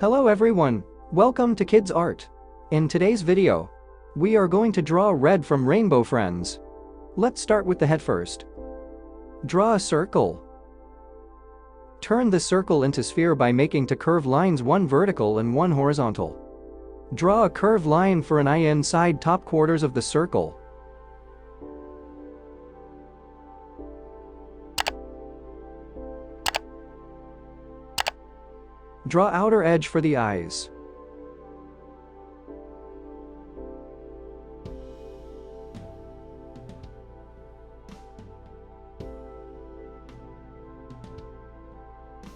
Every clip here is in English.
Hello everyone, welcome to Kidz Art. In today's video, we are going to draw red from Rainbow Friends. Let's start with the head first. Draw a circle. Turn the circle into sphere by making two curved lines, one vertical and one horizontal. Draw a curved line for an eye inside top quarters of the circle. Draw outer edge for the eyes.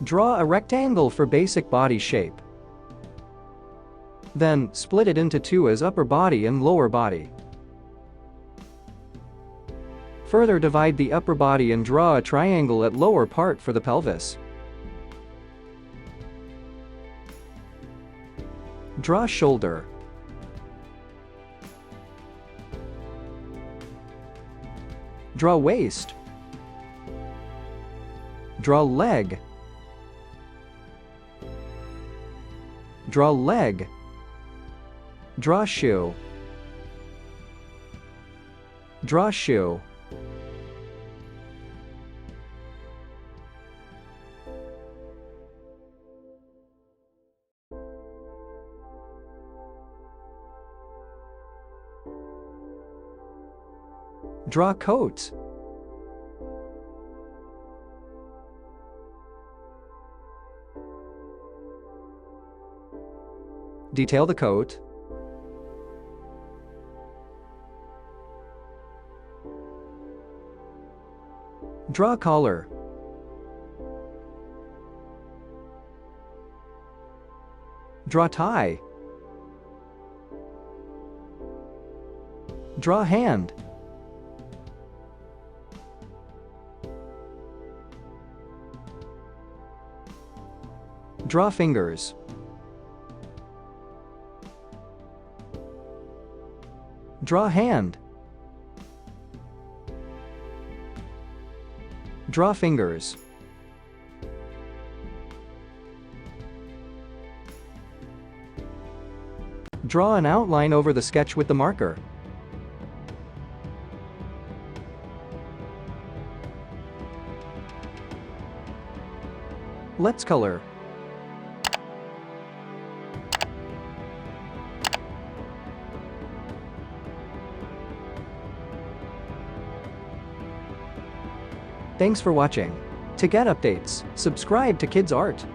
Draw a rectangle for basic body shape. Then, split it into two as upper body and lower body. Further divide the upper body and draw a triangle at lower part for the pelvis. Draw shoulder. Draw waist. Draw leg. Draw leg. Draw shoe. Draw shoe. Draw coat. Detail the coat. Draw collar. Draw tie. Draw hand. Draw fingers. Draw hand. Draw fingers. Draw an outline over the sketch with the marker. Let's color. Thanks for watching. To get updates, subscribe to Kidz Art.